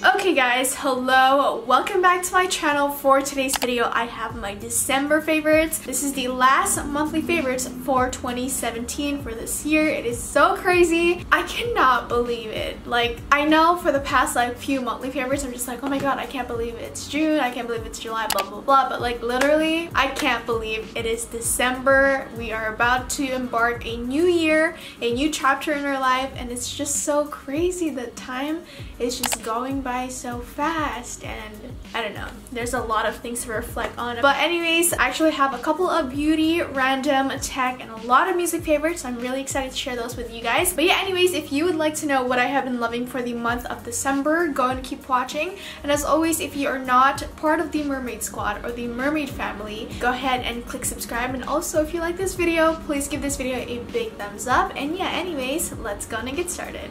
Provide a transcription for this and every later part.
Okay guys, hello, welcome back to my channel. For today's video I have my December favorites. This is the last monthly favorites for 2017 for this year. It is so crazy. I cannot believe it. Like, I know for the past few monthly favorites I'm just like, oh my god, I can't believe it's June, I can't believe it's July, blah blah blah, but like literally I can't believe it is December. We are about to embark a new year, a new chapter in our life, and it's just so crazy that time is just going by so fast, and I don't know, there's a lot of things to reflect on. But anyways, I actually have a couple of beauty, random, tech, and a lot of music favorites, so I'm really excited to share those with you guys. But yeah, anyways, if you would like to know what I have been loving for the month of December, go and keep watching. And as always, if you are not part of the mermaid squad or the mermaid family, go ahead and click subscribe. And also, if you like this video, please give this video a big thumbs up. And yeah, anyways, let's go and get started.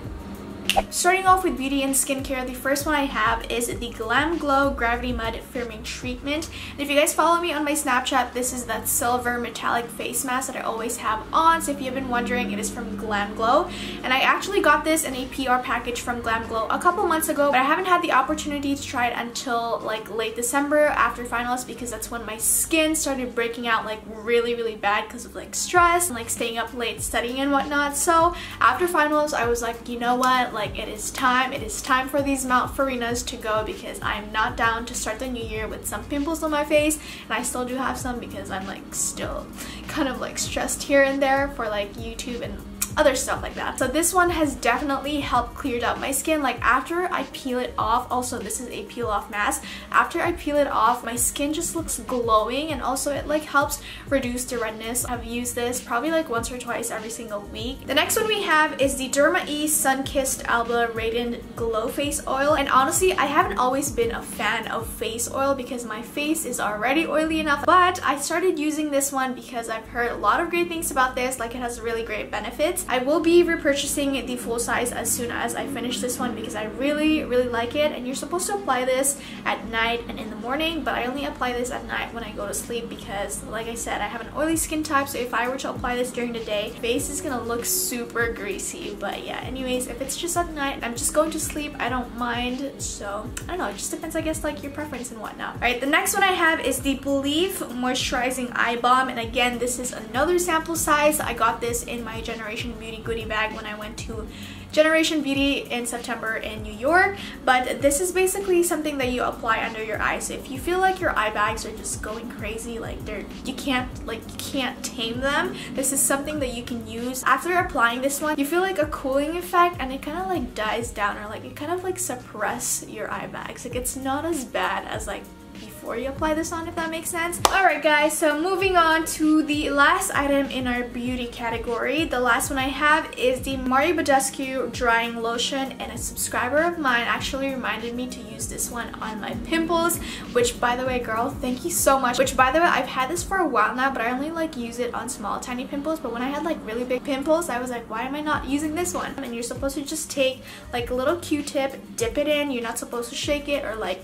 Starting off with beauty and skincare, the first one I have is the GLAMGLOW Gravity Mud Firming Treatment. And if you guys follow me on my Snapchat, this is that silver metallic face mask that I always have on. So if you've been wondering, it is from GLAMGLOW. And I actually got this in a PR package from GLAMGLOW a couple months ago, but I haven't had the opportunity to try it until like late December after finals, because that's when my skin started breaking out like really bad because of like stress and like staying up late studying and whatnot. So after finals I was like, you know what, like it is time for these Mount Farinas to go, because I'm not down to start the new year with some pimples on my face, and I still do have some because I'm like still kind of like stressed here and there for like YouTube and other stuff like that. So this one has definitely helped cleared up my skin. Like after I peel it off, also this is a peel off mask, after I peel it off my skin just looks glowing, and also it like helps reduce the redness. I've used this probably like once or twice every single week. The next one we have is the DERMA-E SUNKISSED ALBA Radiant Glow Face Oil, and honestly I haven't always been a fan of face oil because my face is already oily enough, but I started using this one because I've heard a lot of great things about this. Like it has really great benefits. I will be repurchasing the full size as soon as I finish this one because I really like it. And you're supposed to apply this at night and in the morning, but I only apply this at night when I go to sleep because like I said, I have an oily skin type, so if I were to apply this during the day, face is gonna look super greasy. But yeah, anyways, if it's just at night, I'm just going to sleep, I don't mind. So I don't know, it just depends, I guess, like your preference and whatnot. Alright, the next one I have is the Believe Moisturizing Eye Balm, and again, this is another sample size. I got this in my Generation Beauty goodie bag when I went to Generation Beauty in September in New York. But this is basically something that you apply under your eyes. So if you feel like your eye bags are just going crazy, like you can't tame them, this is something that you can use. After applying this one, you feel like a cooling effect, and it kind of like dies down, or like it kind of like suppress your eye bags. Like it's not as bad as like before you apply this on, if that makes sense. Alright guys, so moving on to the last item in our beauty category. The last one I have is the BADESCU Drying Lotion, and a subscriber of mine actually reminded me to use this one on my pimples, which by the way, girl, thank you so much. Which by the way, I've had this for a while now, but I only like use it on small tiny pimples. But when I had like really big pimples, I was like, why am I not using this one? And you're supposed to just take like a little Q-tip, dip it in. You're not supposed to shake it or like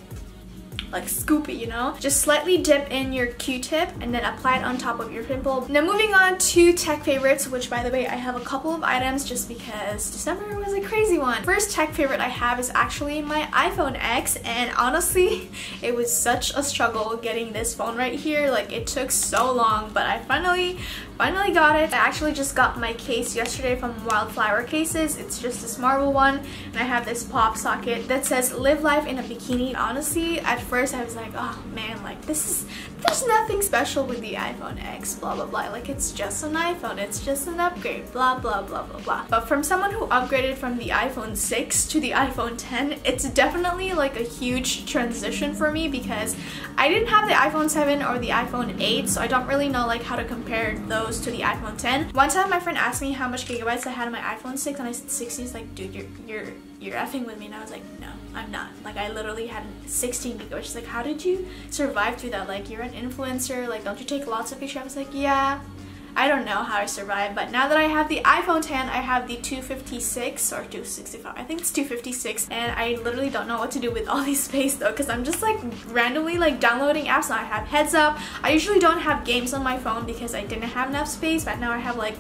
scoop it, you know, just slightly dip in your Q-tip and then apply it on top of your pimple. Now moving on to tech favorites, which by the way I have a couple of items just because December was a crazy one. First tech favorite I have is actually my iPhone X, and honestly it was such a struggle getting this phone right here. Like it took so long, but I finally got it. I actually just got my case yesterday from Wildflower Cases. It's just this marble one, and I have this pop socket that says live life in a bikini. Honestly, at first I was like, oh man, like there's nothing special with the iPhone X, blah blah blah, like it's just an iPhone, it's just an upgrade, blah blah blah blah blah. But from someone who upgraded from the iPhone 6 to the iPhone 10, it's definitely like a huge transition for me, because I didn't have the iPhone 7 or the iPhone 8, so I don't really know like how to compare those to the iPhone 10. One time my friend asked me how much gigabytes I had on my iPhone 6, and I said 60. He's like, dude, you're effing with me. And I was like, no, I'm not. Like I literally had 16 gigabytes. She's like, how did you survive through that? Like you're an influencer, like don't you take lots of pictures? I was like, yeah, I don't know how I survived. But now that I have the iPhone 10, I have the 256 or 265, I think it's 256, and I literally don't know what to do with all this space though, because I'm just like randomly like downloading apps. Now I have Heads Up. I usually don't have games on my phone because I didn't have enough space, but now I have like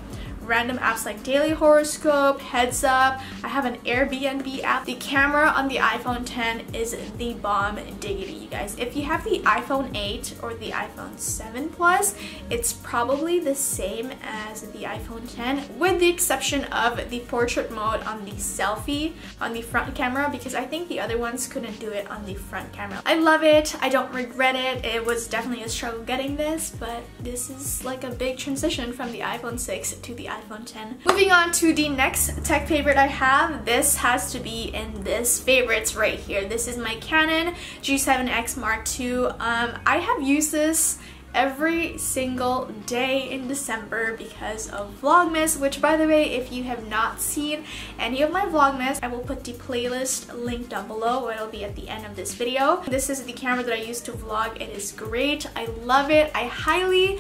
random apps like Daily Horoscope, Heads Up. I have an Airbnb app. The camera on the iPhone 10 is the bomb diggity, you guys. If you have the iPhone 8 or the iPhone 7 Plus, it's probably the same as the iPhone 10 with the exception of the portrait mode on the selfie on the front camera, because I think the other ones couldn't do it on the front camera. I love it. I don't regret it. It was definitely a struggle getting this, but this is like a big transition from the iPhone 6 to the iPhone 10. Moving on to the next tech favorite I have. This has to be in this favorites right here. This is my Canon G7X Mark II. I have used this every single day in December because of Vlogmas, which by the way, if you have not seen any of my Vlogmas, I will put the playlist link down below. It'll be at the end of this video. This is the camera that I use to vlog. It is great. I love it. I highly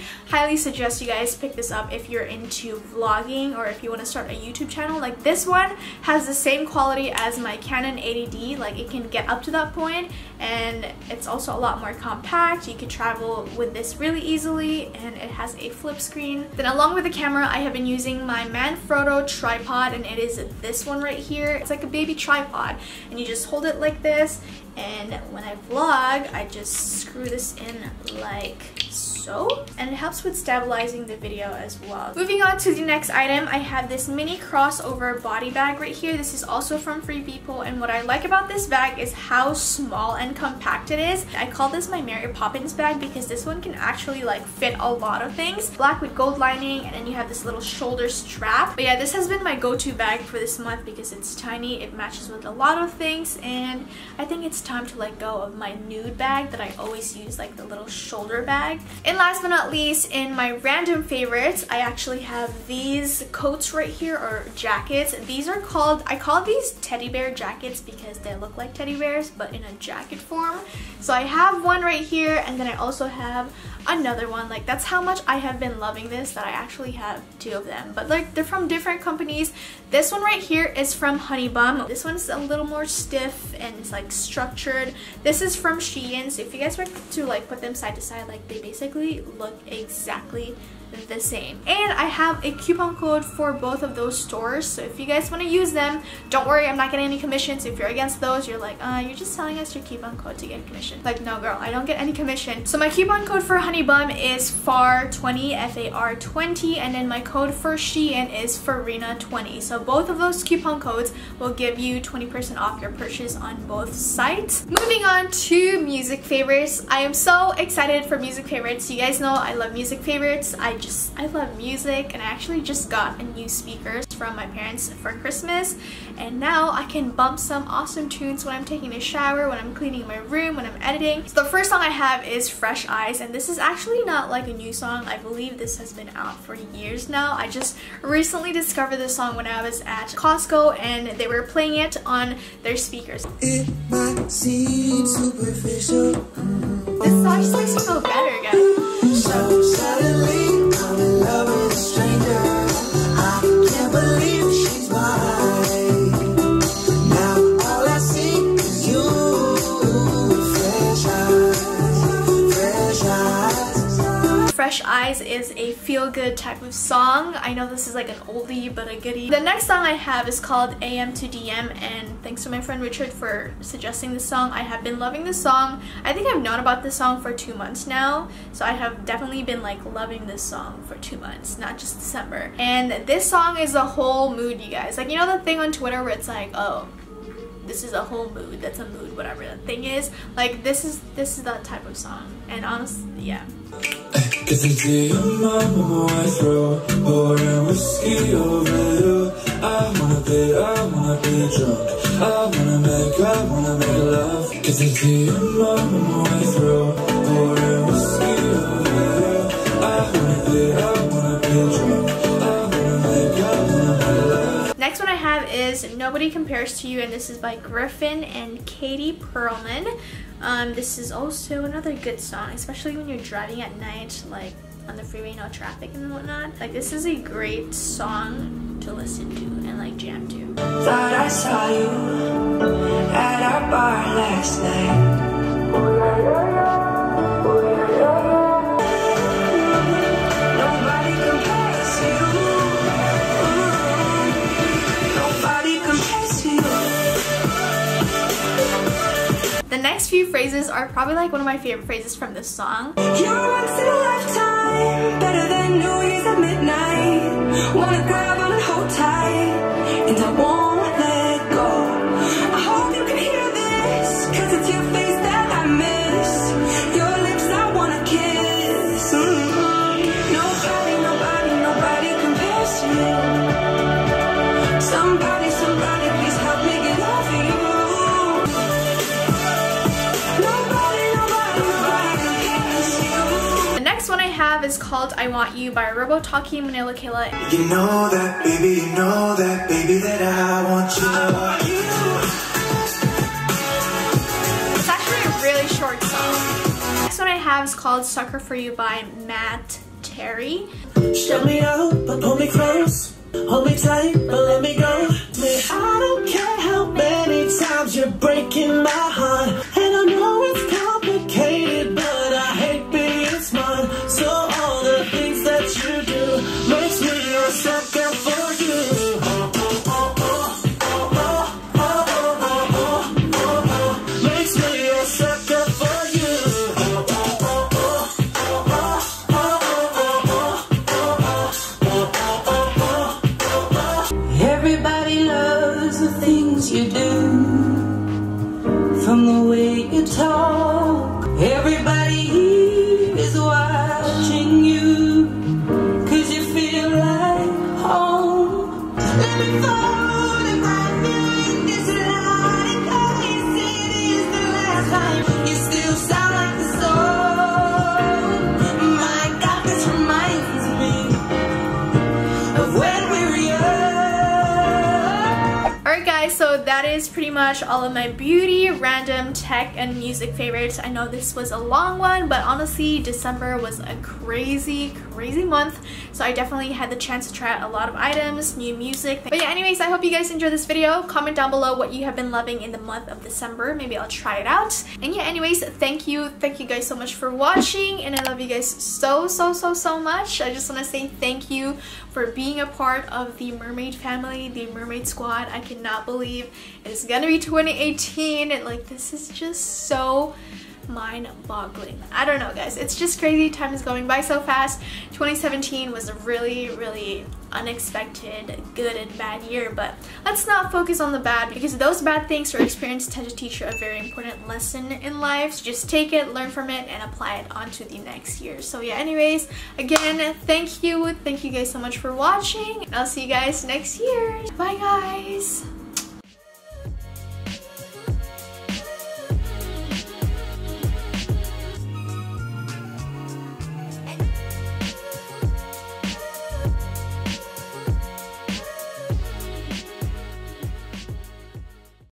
suggest you guys pick this up if you're into vlogging or if you want to start a YouTube channel. Like, this one has the same quality as my Canon 80D. Like, it can get up to that point, and it's also a lot more compact. You can travel with this really easily, and it has a flip screen. Then along with the camera, I have been using my Manfrotto tripod, and it is this one right here. It's like a baby tripod, and you just hold it like this, and when I vlog, I just screw this in like so, and it helps with stabilizing the video as well. Moving on to the next item, I have this mini crossover body bag right here. This is also from Free People, and what I like about this bag is how small and compact it is. I call this my Mary Poppins bag because this one can actually like fit a lot of things. Black with gold lining, and then you have this little shoulder strap. But yeah, this has been my go-to bag for this month because it's tiny, it matches with a lot of things, and I think it's time to let go of my nude bag that I always use, like the little shoulder bag. And last but not least, in my random favorites, I actually have these coats right here, or jackets. These are called, I call these teddy bear jackets because they look like teddy bears but in a jacket form. So I have one right here, and then I also have another one. Like, that's how much I have been loving this that I actually have two of them, but like they're from different companies. This one right here is from HONEYBUM. This one's a little more stiff and it's like structured. This is from SHEIN, so if you guys were to like put them side to side, like they basically look exactly the same. And I have a coupon code for both of those stores, so if you guys want to use them, don't worry, I'm not getting any commissions. If you're against those, you're like, you're just telling us your coupon code to get commission. Like, no girl, I don't get any commission. So my coupon code for HONEYBUM is FAR20, FAR20, and then my code for SHEIN is Farina20. So both of those coupon codes will give you 20% off your purchase on both sites. Moving on to music favorites. I am so excited for music favorites. You guys know I love music favorites. I love music, and I actually just got a new speakers from my parents for Christmas, and now I can bump some awesome tunes when I'm taking a shower, when I'm cleaning my room, when I'm editing. So the first song I have is Fresh Eyes, and this is actually not like a new song. I believe this has been out for years now. I just recently discovered this song when I was at Costco and they were playing it on their speakers. It might seem superficial. This song just makes me feel better, guys. So suddenly I'm in love with a stranger. I can't believe she's mine. Now all I see is you. Fresh eyes, fresh eyes. Fresh Eyes is a feel-good type of song. I know this is like an oldie but a goodie. The next song I have is called AM to DM, and thanks to my friend Richard for suggesting this song. I have been loving this song. I think I've known about this song for 2 months now, so I have definitely been like loving this song for 2 months, not just December. And this song is a whole mood, you guys. Like, you know the thing on Twitter where it's like, oh, this is a whole mood, that's a mood, whatever that thing is. Like, this is that type of song. And honestly, yeah. Cause I see your mama my throat, pouring whiskey over you. I wanna be drunk. I wanna make love. Cause I see your mama my throat, pouring whiskey over you. I wanna be drunk. I wanna make love. Next one I have is Nobody Compares to You, and this is by Gryffin and Katie Pearlman. This is also another good song, especially when you're driving at night, like on the freeway, no traffic and whatnot. Like, this is a great song to listen to and like jam to. Thought I saw you at our bar last night. Nobody compares to you. next few phrases are probably like one of my favorite phrases from this song. You're once in a lifetime, better than New Year's at midnight. Wanna grab on and hold tight, and I won't let go. I hope you can hear this, cause it's your face that I miss. Your lips I wanna kiss. Nobody compares to you. Somebody, please help me get over you. Nobody compares to you. The next one I have is called I Want You by Robotaki, Manila, Killa. You know that, baby, that I want you. It's actually a really short song. The next one I have is called Sucker For You by Matt Terry. Shut me out, but pull me close. Hold me tight, but let me go. I don't care how many times you're breaking my heart. And I know it's complicated, but I hate being smart. So all the things that you do makes me a sucker for you. Makes me a sucker for you. Everybody loves the things you do, from the way you talk. Everybody is watching you, cause you feel like home. Let me photograph you in this light, in case it is the last time. You still sound like the song. My God, this reminds me of when we were young. Alright guys, so that is pretty much all of my beauty, random, tech, and music favorites. I know this was a long one, but honestly, December was a crazy month, so I definitely had the chance to try out a lot of items, new music. But yeah, anyways, I hope you guys enjoyed this video. Comment down below what you have been loving in the month of December. Maybe I'll try it out. And yeah, anyways, thank you guys so much for watching, and I love you guys so much. I just want to say thank you for being a part of the mermaid family, the mermaid squad. I cannot believe it's gonna be 2018, and like, this is just so mind-boggling. I don't know guys, it's just crazy. Time is going by so fast. 2017 was a really unexpected good and bad year, but let's not focus on the bad, because those bad things or experiences tend to teach you a very important lesson in life. So just take it, learn from it, and apply it onto the next year. So yeah, anyways, again, thank you guys so much for watching, and I'll see you guys next year. Bye guys.